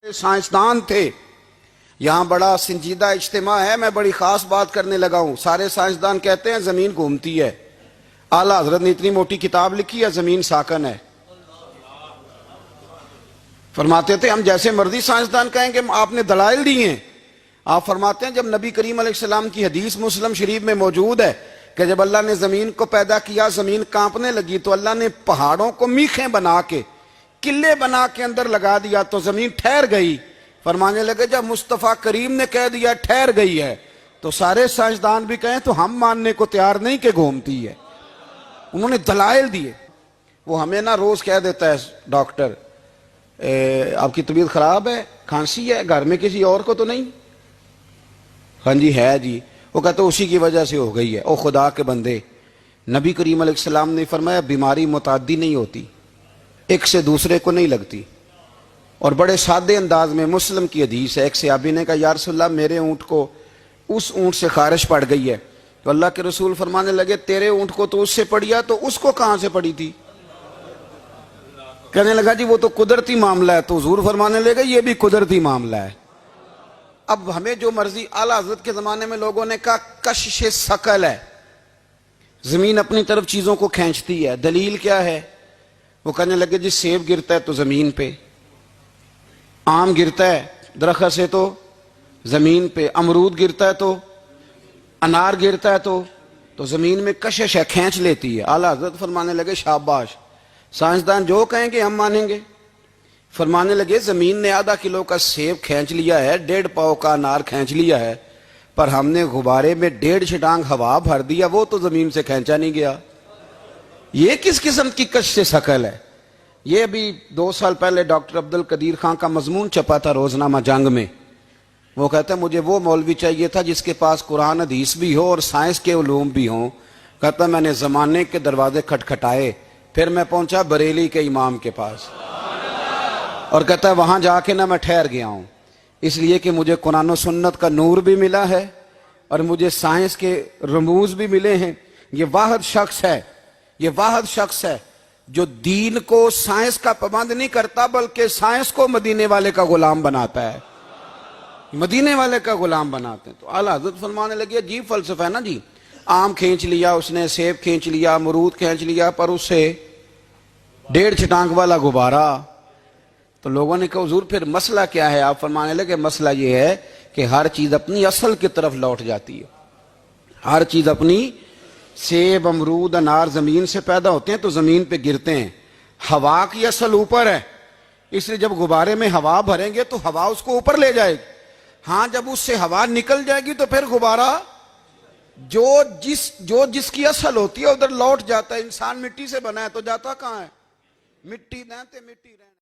سائنسدان تھے. یہاں بڑا سنجیدہ اجتماع ہے, میں بڑی خاص بات کرنے لگا ہوں. سارے سائنسدان کہتے ہیں زمین گھومتی ہے. اعلیٰ حضرت نے اتنی موٹی کتاب لکھی ہے زمین ساکن ہے. فرماتے تھے ہم جیسے مرضی سائنسدان کہیں گے آپ نے دلائل دی ہیں. آپ فرماتے ہیں جب نبی کریم علیہ السلام کی حدیث مسلم شریف میں موجود ہے کہ جب اللہ نے زمین کو پیدا کیا زمین کانپنے لگی تو اللہ نے پہاڑوں کو میخیں بنا کے قلعے بنا کے اندر لگا دیا تو زمین ٹھہر گئی. فرمانے لگے جب مصطفیٰ کریم نے کہہ دیا ٹھہر گئی ہے تو سارے سائنسدان بھی کہیں تو ہم ماننے کو تیار نہیں کہ گھومتی ہے. انہوں نے دلائل دیے. وہ ہمیں نہ روز کہہ دیتا ہے ڈاکٹر آپ کی طبیعت خراب ہے, کھانسی ہے, گھر میں کسی اور کو تو نہیں؟ ہاں جی ہے جی. وہ کہتے اسی کی وجہ سے ہو گئی ہے. او خدا کے بندے, نبی کریم علیہ السلام نے فرمایا بیماری متعدی نہیں ہوتی, ایک سے دوسرے کو نہیں لگتی. اور بڑے سادے انداز میں مسلم کی حدیث ہے. ایک صحابی نے کہا یا رسول اللہ میرے اونٹ کو اس اونٹ سے خارش پڑ گئی ہے. تو اللہ کے رسول فرمانے لگے تیرے اونٹ کو تو اس سے پڑی ہے تو اس کو کہاں سے پڑی تھی؟ کہنے لگا جی وہ تو قدرتی معاملہ ہے. تو حضور فرمانے لگے یہ بھی قدرتی معاملہ ہے. اب ہمیں جو مرضی, اعلیٰ حضرت کے زمانے میں لوگوں نے کہا کشش ثقل ہے, زمین اپنی طرف چیزوں کو کھینچتی ہے. دلیل کیا ہے؟ وہ کہنے لگے جی سیب گرتا ہے تو زمین پہ, آم گرتا ہے درخت سے تو زمین پہ, امرود گرتا ہے تو انار گرتا ہے تو زمین میں کشش ہے, کھینچ لیتی ہے. اعلیٰ حضرت فرمانے لگے شاباش, سائنسدان جو کہیں گے ہم مانیں گے. فرمانے لگے زمین نے آدھا کلو کا سیب کھینچ لیا ہے, 1.5 پاؤ کا انار کھینچ لیا ہے, پر ہم نے غبارے میں 1.5 چھٹانگ ہوا بھر دیا, وہ تو زمین سے کھینچا نہیں گیا. یہ کس قسم کی کش سے ثقل ہے؟ یہ ابھی 2 سال پہلے ڈاکٹر عبد القدیر خان کا مضمون چھپا تھا روزنامہ جنگ میں. وہ کہتا ہے مجھے وہ مولوی چاہیے تھا جس کے پاس قرآن حدیث بھی ہو اور سائنس کے علوم بھی ہوں. کہتا میں نے زمانے کے دروازے کھٹکھٹائے, پھر میں پہنچا بریلی کے امام کے پاس, اور کہتا ہے وہاں جا کے نہ میں ٹھہر گیا ہوں, اس لیے کہ مجھے قرآن و سنت کا نور بھی ملا ہے اور مجھے سائنس کے رموز بھی ملے ہیں. یہ واحد شخص ہے جو دین کو سائنس کا پابند نہیں کرتا بلکہ سائنس کو مدینے والے کا غلام بناتا ہے, مدینے والے کا غلام بناتے ہیں. تو اعلیٰ حضرت فرمانے لگے عجیب فلسفہ ہے نا جی, آم کھینچ لیا اس نے, سیب کھینچ لیا, امرود کھینچ لیا, پر اس سے 1.5 چھٹانگ والا غبارہ. تو لوگوں نے کہا حضور پھر مسئلہ کیا ہے؟ آپ فرمانے لگے مسئلہ یہ ہے کہ ہر چیز اپنی اصل کی طرف لوٹ جاتی ہے. ہر چیز اپنی, سیب امرود انار زمین سے پیدا ہوتے ہیں تو زمین پہ گرتے ہیں. ہوا کی اصل اوپر ہے, اس لیے جب غبارے میں ہوا بھریں گے تو ہوا اس کو اوپر لے جائے گی. ہاں جب اس سے ہوا نکل جائے گی تو پھر غبارہ جو جس کی اصل ہوتی ہے ادھر لوٹ جاتا ہے. انسان مٹی سے بنا ہے تو جاتا کہاں ہے؟ مٹی نہ تے مٹی رہنا.